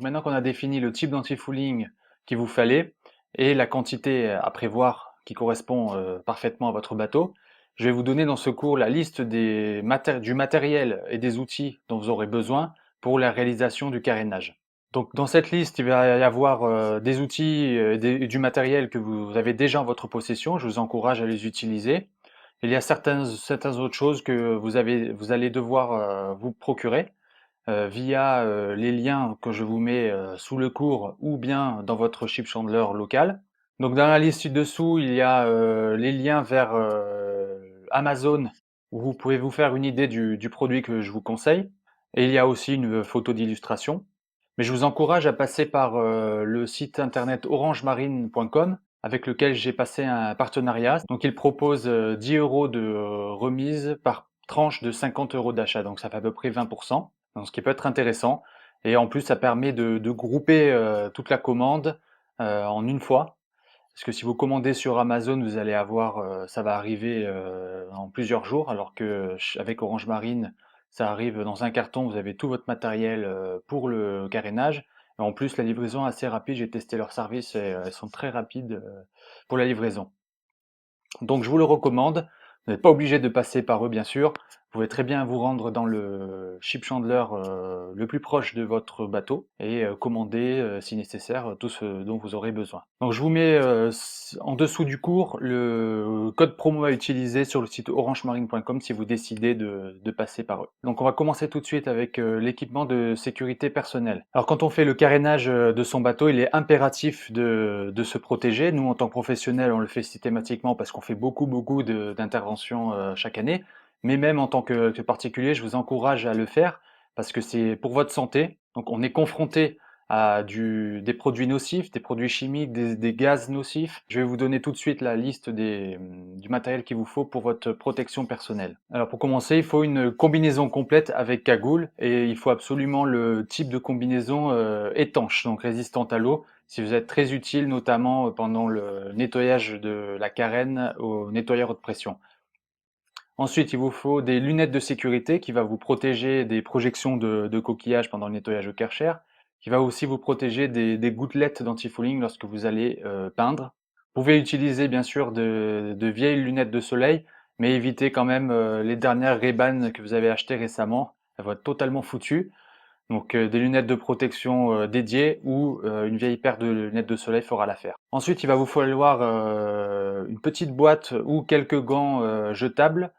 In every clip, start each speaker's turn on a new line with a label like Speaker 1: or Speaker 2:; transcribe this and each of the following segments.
Speaker 1: maintenant qu'on a défini le type d'antifouling qu'il vous fallait et la quantité à prévoir qui correspond parfaitement à votre bateau, je vais vous donner dans ce cours la liste du matériel et des outils dont vous aurez besoin pour la réalisation du carénage. Donc dans cette liste, il va y avoir des outils et du matériel que vous avez déjà en votre possession. Je vous encourage à les utiliser. Il y a certaines autres choses que vous allez devoir vous procurer via les liens que je vous mets sous le cours ou bien dans votre ship chandler local. Donc dans la liste ci-dessous, il y a les liens vers Amazon où vous pouvez vous faire une idée du produit que je vous conseille. Et il y a aussi une photo d'illustration. Mais je vous encourage à passer par le site internet orangemarine.com avec lequel j'ai passé un partenariat. Donc il propose 10 euros de remise par tranche de 50 euros d'achat. Donc ça fait à peu près 20%. Donc ce qui peut être intéressant. Et en plus, ça permet de grouper toute la commande en une fois. Parce que si vous commandez sur Amazon, vous allez avoir, ça va arriver en plusieurs jours, alors que avec Orange Marine, ça arrive dans un carton, vous avez tout votre matériel pour le carénage. Et en plus, la livraison est assez rapide, j'ai testé leur service et elles sont très rapides pour la livraison. Donc je vous le recommande. Vous n'êtes pas obligé de passer par eux, bien sûr. Vous pouvez très bien vous rendre dans le ship chandler le plus proche de votre bateau et commander, si nécessaire, tout ce dont vous aurez besoin. Donc je vous mets en dessous du cours le code promo à utiliser sur le site orangemarine.com si vous décidez de passer par eux. Donc on va commencer tout de suite avec l'équipement de sécurité personnelle. Alors quand on fait le carénage de son bateau, il est impératif de se protéger. Nous, en tant que professionnels, on le fait systématiquement parce qu'on fait beaucoup d'interventions chaque année. Mais même en tant que particulier, je vous encourage à le faire parce que c'est pour votre santé. Donc on est confronté à des produits nocifs, des produits chimiques, des gaz nocifs. Je vais vous donner tout de suite la liste du matériel qu'il vous faut pour votre protection personnelle. Alors pour commencer, il faut une combinaison complète avec cagoule et il faut absolument le type de combinaison étanche, donc résistante à l'eau. Si vous êtes très utile, notamment pendant le nettoyage de la carène au nettoyeur haute pression. Ensuite, il vous faut des lunettes de sécurité qui va vous protéger des projections de coquillages pendant le nettoyage au Karcher, qui va aussi vous protéger des gouttelettes d'antifouling lorsque vous allez peindre. Vous pouvez utiliser bien sûr de vieilles lunettes de soleil, mais évitez quand même les dernières Ray-Ban que vous avez achetées récemment. Elles vont être totalement foutues. Donc des lunettes de protection dédiées ou une vieille paire de lunettes de soleil fera l'affaire. Ensuite, il va vous falloir une petite boîte ou quelques gants jetables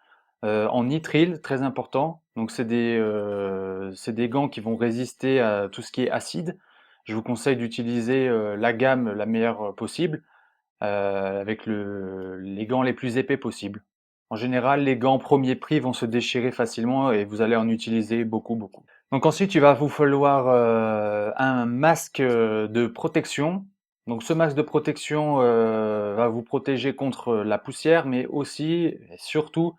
Speaker 1: en nitrile, très important. Donc c'est des gants qui vont résister à tout ce qui est acide. Je vous conseille d'utiliser la gamme la meilleure possible avec les gants les plus épais possibles. En général, les gants premier prix vont se déchirer facilement et vous allez en utiliser beaucoup. Donc ensuite, il va vous falloir un masque de protection. Donc ce masque de protection va vous protéger contre la poussière, mais aussi et surtout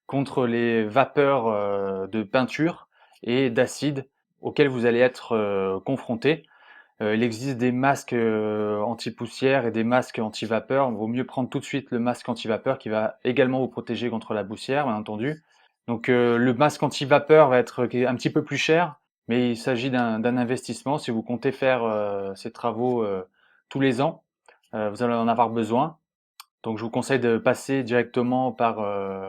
Speaker 1: contre les vapeurs de peinture et d'acide auxquelles vous allez être confronté. Il existe des masques anti-poussière et des masques anti-vapeur. Il vaut mieux prendre tout de suite le masque anti-vapeur qui va également vous protéger contre la poussière, bien entendu. Donc le masque anti-vapeur va être un petit peu plus cher, mais il s'agit d'un investissement. Si vous comptez faire ces travaux tous les ans, vous allez en avoir besoin. Donc je vous conseille de passer directement par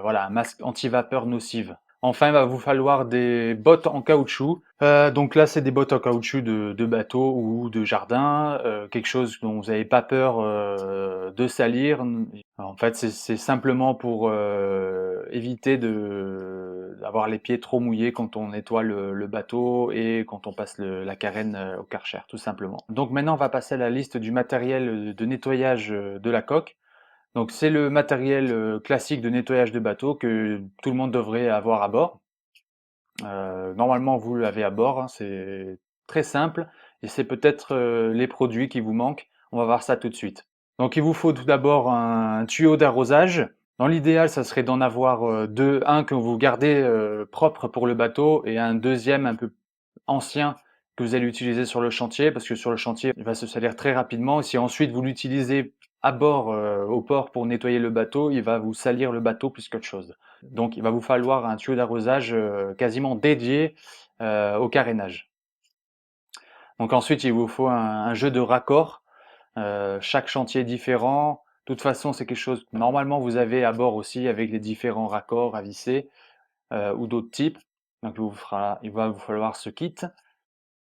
Speaker 1: voilà, un masque anti-vapeur nocive. Enfin, il va vous falloir des bottes en caoutchouc. Donc là, c'est des bottes en caoutchouc de bateau ou de jardin, quelque chose dont vous n'avez pas peur de salir. En fait, c'est simplement pour éviter d'avoir les pieds trop mouillés quand on nettoie le bateau et quand on passe la carène au Karcher, tout simplement. Donc maintenant, on va passer à la liste du matériel de nettoyage de la coque. Donc c'est le matériel classique de nettoyage de bateau que tout le monde devrait avoir à bord. Normalement, vous l'avez à bord, hein, c'est très simple et c'est peut-être les produits qui vous manquent. On va voir ça tout de suite. Donc il vous faut tout d'abord un tuyau d'arrosage. Dans l'idéal, ça serait d'en avoir deux, un que vous gardez propre pour le bateau et un deuxième un peu ancien que vous allez utiliser sur le chantier, parce que sur le chantier, il va se salir très rapidement. Et si ensuite vous l'utilisez à bord, au port pour nettoyer le bateau, il va vous salir le bateau plus qu'autre chose. Donc il va vous falloir un tuyau d'arrosage quasiment dédié au carénage. Donc ensuite, il vous faut un jeu de raccords. Chaque chantier est différent. De toute façon, c'est quelque chose que normalement vous avez à bord aussi avec les différents raccords à visser ou d'autres types. Donc il va vous falloir ce kit.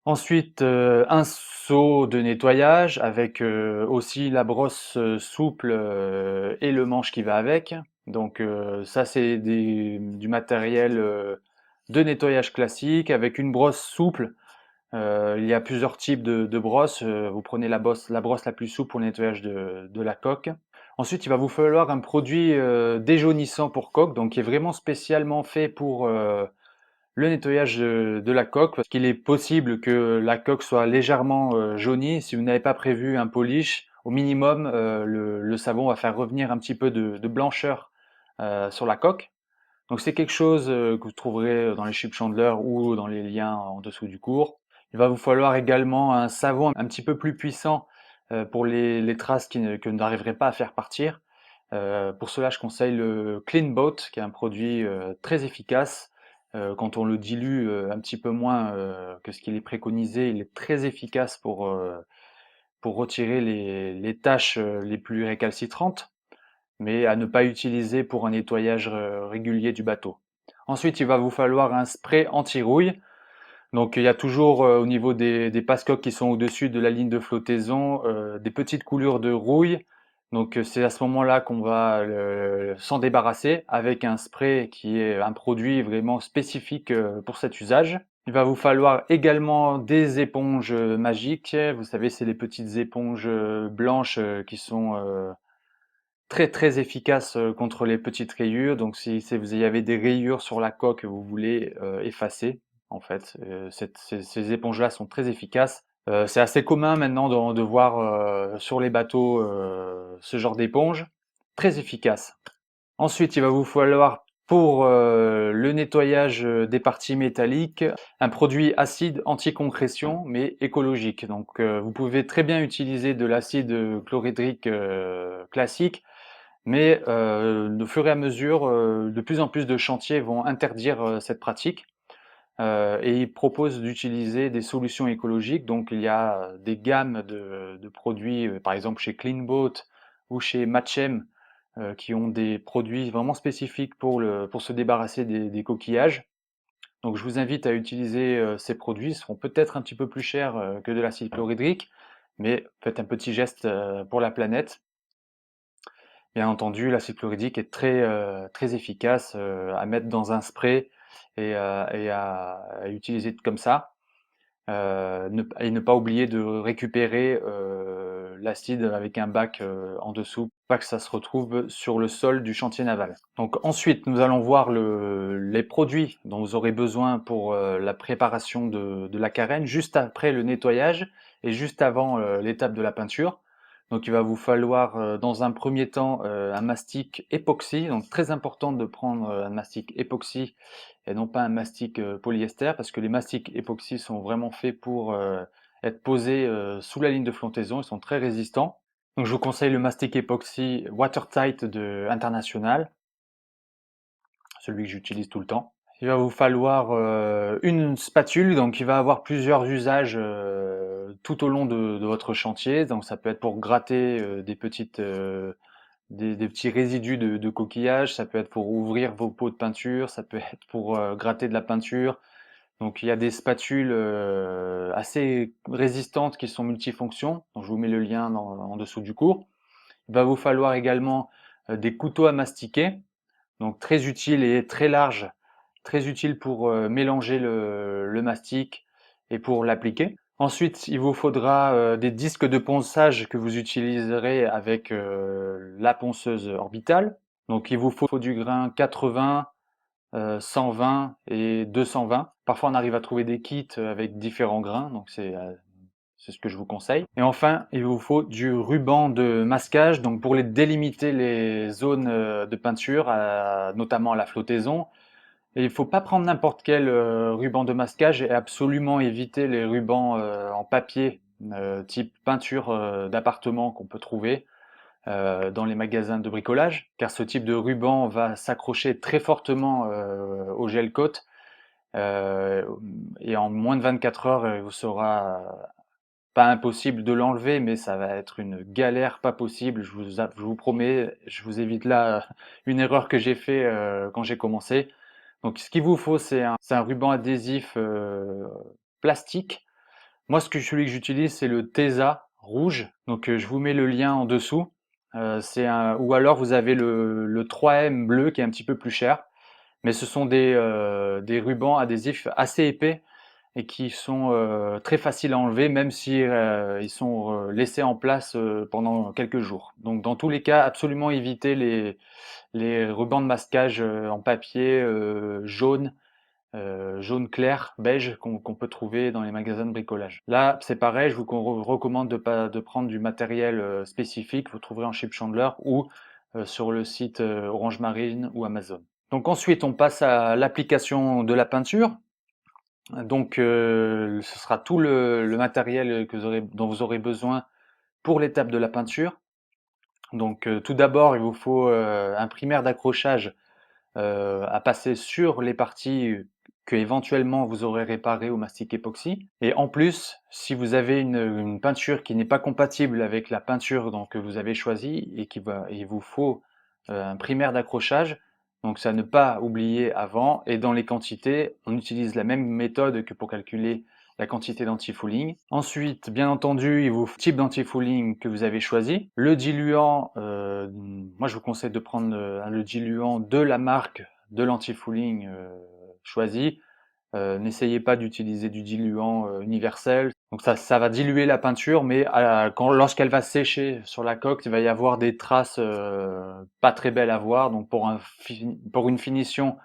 Speaker 1: Ensuite, un seau de nettoyage avec aussi la brosse souple et le manche qui va avec. Donc ça, c'est du matériel de nettoyage classique avec une brosse souple. Il y a plusieurs types de brosses. Vous prenez la brosse la plus souple pour le nettoyage de la coque. Ensuite, il va vous falloir un produit déjaunissant pour coque, donc qui est vraiment spécialement fait pour le nettoyage de la coque, parce qu'il est possible que la coque soit légèrement jaunie. Si vous n'avez pas prévu un polish, au minimum, le savon va faire revenir un petit peu de blancheur sur la coque. Donc c'est quelque chose que vous trouverez dans les chips Chandler ou dans les liens en dessous du cours. Il va vous falloir également un savon un petit peu plus puissant pour les traces que vous n'arriverez pas à faire partir. Pour cela, je conseille le Clean Boat, qui est un produit très efficace. Quand on le dilue un petit peu moins que ce qu'il est préconisé, il est très efficace pour retirer les taches les plus récalcitrantes, mais à ne pas utiliser pour un nettoyage régulier du bateau. Ensuite, il va vous falloir un spray anti-rouille. Donc il y a toujours au niveau des passe-coques qui sont au-dessus de la ligne de flottaison des petites coulures de rouille. Donc c'est à ce moment-là qu'on va s'en débarrasser avec un spray qui est un produit vraiment spécifique pour cet usage. Il va vous falloir également des éponges magiques. Vous savez, c'est les petites éponges blanches qui sont très très efficaces contre les petites rayures. Donc si vous y avez des rayures sur la coque que vous voulez effacer, en fait, ces éponges-là sont très efficaces. C'est assez commun maintenant de voir sur les bateaux ce genre d'éponge, très efficace. Ensuite, il va vous falloir pour le nettoyage des parties métalliques un produit acide anti-concrétion mais écologique. Donc vous pouvez très bien utiliser de l'acide chlorhydrique classique, mais au fur et à mesure, de plus en plus de chantiers vont interdire cette pratique et ils proposent d'utiliser des solutions écologiques. Donc il y a des gammes de produits, par exemple chez Cleanboat ou chez Matchem, qui ont des produits vraiment spécifiques pour se débarrasser des coquillages. Donc je vous invite à utiliser ces produits. Ils seront peut-être un petit peu plus chers que de l'acide chlorhydrique, mais faites un petit geste pour la planète. Bien entendu, l'acide chlorhydrique est très efficace à mettre dans un spray et à utiliser comme ça. Et ne pas oublier de récupérer l'acide avec un bac en dessous, pas que ça se retrouve sur le sol du chantier naval. Donc ensuite, nous allons voir les produits dont vous aurez besoin pour la préparation de la carène, juste après le nettoyage et juste avant l'étape de la peinture. Donc il va vous falloir dans un premier temps un mastic époxy, donc très important de prendre un mastic époxy et non pas un mastic polyester, parce que les mastiques époxy sont vraiment faits pour être posés sous la ligne de flottaison, ils sont très résistants. Donc je vous conseille le mastic époxy Watertight de International, celui que j'utilise tout le temps. Il va vous falloir une spatule, donc il va avoir plusieurs usages tout au long de votre chantier. Donc ça peut être pour gratter des petits résidus de coquillage, ça peut être pour ouvrir vos pots de peinture, ça peut être pour gratter de la peinture. Donc il y a des spatules assez résistantes qui sont multifonctions. Donc je vous mets le lien en dessous du cours. Il va vous falloir également des couteaux à mastiquer, donc très utiles et très larges, très utiles pour mélanger le mastic et pour l'appliquer. Ensuite, il vous faudra des disques de ponçage que vous utiliserez avec la ponceuse orbitale. Donc il vous faut du grain 80, 120 et 220. Parfois on arrive à trouver des kits avec différents grains, donc c'est ce que je vous conseille. Et enfin, il vous faut du ruban de masquage, donc pour les délimiter les zones de peinture, notamment à la flottaison. Et il ne faut pas prendre n'importe quel ruban de masquage et absolument éviter les rubans en papier type peinture d'appartement qu'on peut trouver dans les magasins de bricolage, car ce type de ruban va s'accrocher très fortement au gel coat et en moins de 24 heures, il vous sera pas impossible de l'enlever, mais ça va être une galère pas possible. Je vous promets, je vous évite là une erreur que j'ai fait quand j'ai commencé. Donc, ce qu'il vous faut, c'est un ruban adhésif plastique. Moi, celui que j'utilise, c'est le Tesa rouge. Donc, je vous mets le lien en dessous. Ou alors, vous avez le 3M bleu qui est un petit peu plus cher. Mais ce sont des rubans adhésifs assez épais et qui sont très faciles à enlever, même si ils sont laissés en place pendant quelques jours. Donc, dans tous les cas, absolument éviter les rubans de masquage en papier jaune clair, beige, qu'on peut trouver dans les magasins de bricolage. Là, c'est pareil, je vous recommande de prendre du matériel spécifique, vous trouverez en Chip Chandler ou sur le site Orange Marine ou Amazon. Donc ensuite, on passe à l'application de la peinture. Donc ce sera tout le matériel dont vous aurez besoin pour l'étape de la peinture. Donc tout d'abord, il vous faut un primaire d'accrochage à passer sur les parties que éventuellement vous aurez réparées au mastic époxy. Et en plus, si vous avez une peinture qui n'est pas compatible avec la peinture donc, que vous avez choisie il vous faut un primaire d'accrochage. Donc ça ne pas oublier avant. Et dans les quantités, on utilise la même méthode que pour calculer la quantité d'anti-fouling. Ensuite, bien entendu, il vous faut le type d'anti-fouling que vous avez choisi. Le diluant, moi je vous conseille de prendre le diluant de la marque de l'anti-fouling choisi. N'essayez pas d'utiliser du diluant universel. Donc ça va diluer la peinture, mais lorsqu'elle va sécher sur la coque, il va y avoir des traces pas très belles à voir. Donc pour une finition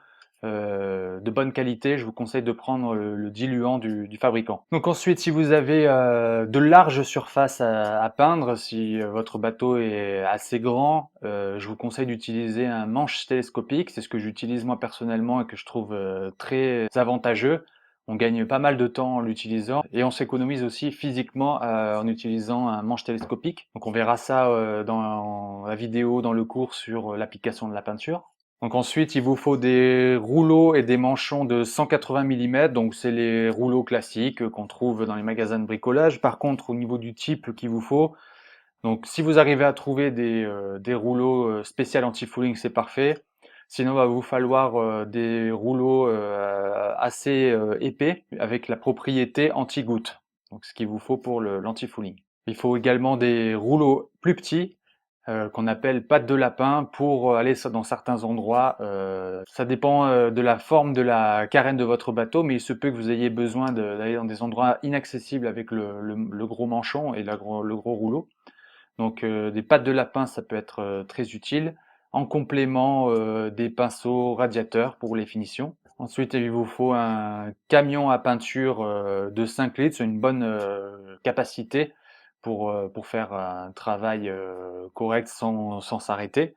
Speaker 1: de bonne qualité, je vous conseille de prendre le diluant du fabricant. Donc ensuite, si vous avez de larges surfaces à peindre, si votre bateau est assez grand, je vous conseille d'utiliser un manche télescopique. C'est ce que j'utilise moi personnellement et que je trouve très avantageux. On gagne pas mal de temps en l'utilisant et on s'économise aussi physiquement en utilisant un manche télescopique. Donc on verra ça dans la vidéo, dans le cours sur l'application de la peinture. Donc ensuite, il vous faut des rouleaux et des manchons de 180 mm. Donc c'est les rouleaux classiques qu'on trouve dans les magasins de bricolage. Par contre, au niveau du type qu'il vous faut, donc si vous arrivez à trouver des rouleaux spécial anti-fouling, c'est parfait. Sinon, il va vous falloir des rouleaux assez épais avec la propriété anti-goutte. Donc ce qu'il vous faut pour l'anti-fouling. Il faut également des rouleaux plus petits qu'on appelle pattes de lapin pour aller dans certains endroits. Ça dépend de la forme de la carène de votre bateau, mais il se peut que vous ayez besoin d'aller dans des endroits inaccessibles avec le gros manchon et le gros rouleau. Donc des pattes de lapin, ça peut être très utile. En complément, des pinceaux radiateurs pour les finitions. Ensuite, il vous faut un camion à peinture de 5 litres, c'est une bonne capacité pour faire un travail correct sans s'arrêter.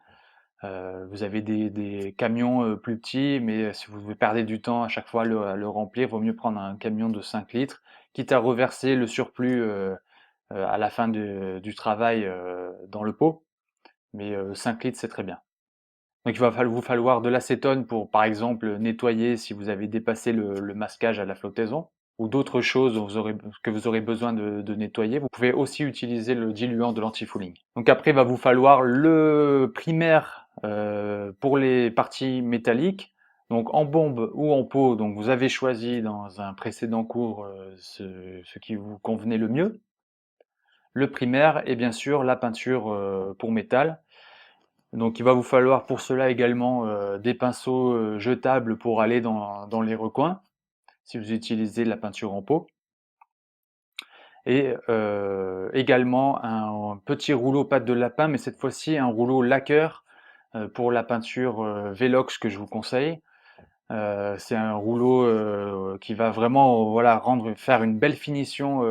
Speaker 1: Vous avez des camions plus petits, mais si vous perdez du temps à chaque fois à le remplir, vaut mieux prendre un camion de 5 litres, quitte à reverser le surplus à la fin du travail dans le pot. Mais 5 litres, c'est très bien. Donc il va vous falloir de l'acétone pour, par exemple, nettoyer si vous avez dépassé le masquage à la flottaison ou d'autres choses que vous aurez besoin de nettoyer. Vous pouvez aussi utiliser le diluant de l'anti-fouling. Donc après, il va vous falloir le primaire pour les parties métalliques. Donc en bombe ou en pot, donc vous avez choisi dans un précédent cours ce qui vous convenait le mieux. Le primaire et bien sûr la peinture pour métal. Donc il va vous falloir pour cela également des pinceaux jetables pour aller dans les recoins, si vous utilisez de la peinture en pot. Et également un petit rouleau pâte de lapin, mais cette fois-ci un rouleau lacqueur pour la peinture Velox que je vous conseille. C'est un rouleau qui va vraiment voilà, faire une belle finition,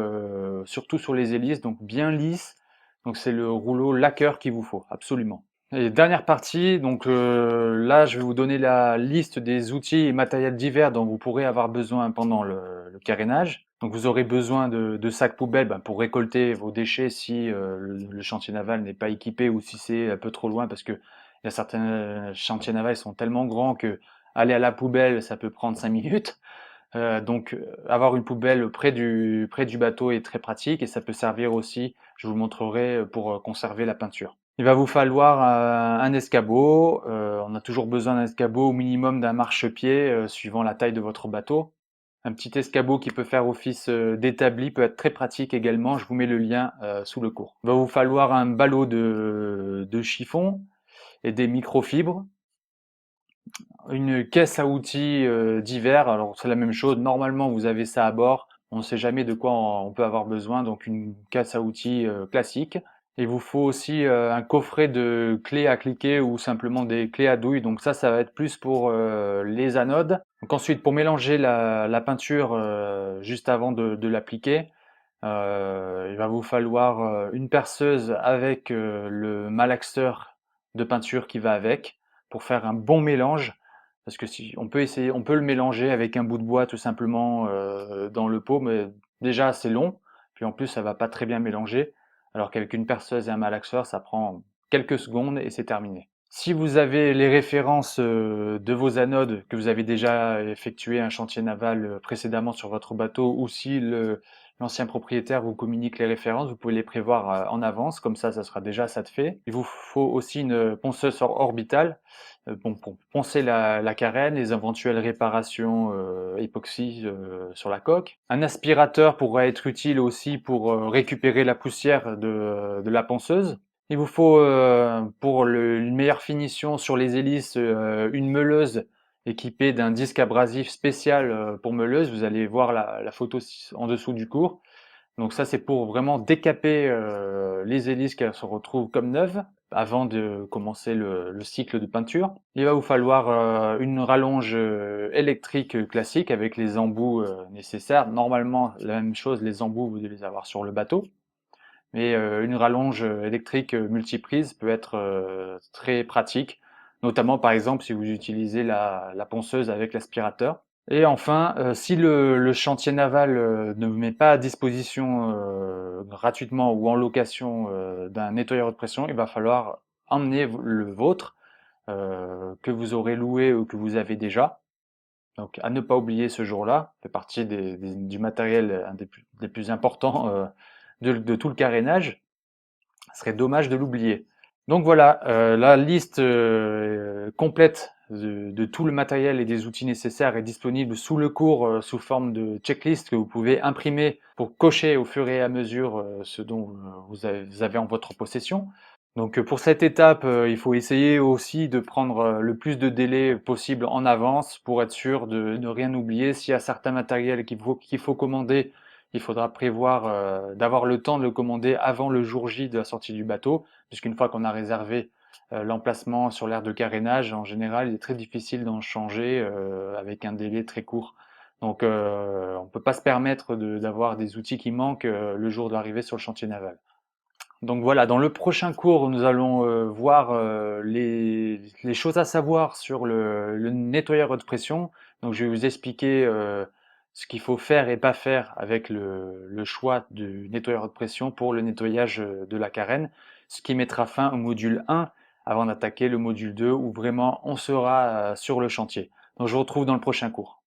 Speaker 1: surtout sur les hélices, donc bien lisse. Donc c'est le rouleau lacqueur qu'il vous faut, absolument. Et dernière partie, donc là je vais vous donner la liste des outils et matériels divers dont vous pourrez avoir besoin pendant le carénage. Donc vous aurez besoin de sacs poubelles pour récolter vos déchets si le chantier naval n'est pas équipé ou si c'est un peu trop loin parce que il y a certains chantiers navals qui sont tellement grands que aller à la poubelle ça peut prendre 5 minutes. Avoir une poubelle près du bateau est très pratique et ça peut servir aussi, je vous le montrerai, pour conserver la peinture. Il va vous falloir un escabeau. On a toujours besoin d'un escabeau, au minimum d'un marchepied, suivant la taille de votre bateau. Un petit escabeau qui peut faire office d'établi peut être très pratique également. Je vous mets le lien sous le cours. Il va vous falloir un ballot de chiffon et des microfibres. Une caisse à outils d'hiver. Alors c'est la même chose. Normalement, vous avez ça à bord. On ne sait jamais de quoi on peut avoir besoin. Donc une caisse à outils classique. Il vous faut aussi un coffret de clés à cliquer ou simplement des clés à douille. Donc ça va être plus pour les anodes. Donc ensuite, pour mélanger la peinture juste avant de l'appliquer, il va vous falloir une perceuse avec le malaxeur de peinture qui va avec pour faire un bon mélange. Parce que si on peut essayer, on peut le mélanger avec un bout de bois tout simplement dans le pot, mais déjà c'est long. Puis en plus, ça va pas très bien mélanger. Alors qu'avec une perceuse et un malaxeur, ça prend quelques secondes et c'est terminé. Si vous avez les références de vos anodes, que vous avez déjà effectué un chantier naval précédemment sur votre bateau, ou si l'ancien propriétaire vous communique les références, vous pouvez les prévoir en avance, comme ça sera déjà ça de fait. Il vous faut aussi une ponceuse orbitale pour poncer la carène, les éventuelles réparations époxy sur la coque. Un aspirateur pourrait être utile aussi pour récupérer la poussière de la ponceuse. Il vous faut, pour une meilleure finition sur les hélices, une meuleuse équipée d'un disque abrasif spécial pour meuleuse. Vous allez voir la photo en dessous du cours. Donc ça, c'est pour vraiment décaper les hélices qu'elles se retrouvent comme neuves avant de commencer le cycle de peinture. Il va vous falloir une rallonge électrique classique avec les embouts nécessaires. Normalement, la même chose, les embouts, vous devez les avoir sur le bateau. Mais une rallonge électrique multiprise peut être très pratique, notamment par exemple si vous utilisez la ponceuse avec l'aspirateur. Et enfin, si le chantier naval ne vous met pas à disposition gratuitement ou en location d'un nettoyeur de pression, il va falloir emmener le vôtre que vous aurez loué ou que vous avez déjà. Donc à ne pas oublier ce jour-là, fait partie du matériel un des plus importants de tout le carénage. Ce serait dommage de l'oublier. Donc voilà, la liste complète de tout le matériel et des outils nécessaires est disponible sous le cours sous forme de checklist que vous pouvez imprimer pour cocher au fur et à mesure ce dont vous avez en votre possession. Donc pour cette étape, il faut essayer aussi de prendre le plus de délai possible en avance pour être sûr de ne rien oublier. S'il y a certains matériels qu'il faut commander, il faudra prévoir d'avoir le temps de le commander avant le jour J de la sortie du bateau, puisqu'une fois qu'on a réservé l'emplacement sur l'aire de carénage, en général, il est très difficile d'en changer avec un délai très court. Donc on ne peut pas se permettre d'avoir des outils qui manquent le jour de l'arrivée sur le chantier naval. Donc voilà, dans le prochain cours, nous allons voir les choses à savoir sur le nettoyeur haute pression. Donc je vais vous expliquer ce qu'il faut faire et pas faire avec le choix du nettoyeur haute pression pour le nettoyage de la carène, ce qui mettra fin au module 1 avant d'attaquer le module 2 où vraiment on sera sur le chantier. Donc je vous retrouve dans le prochain cours.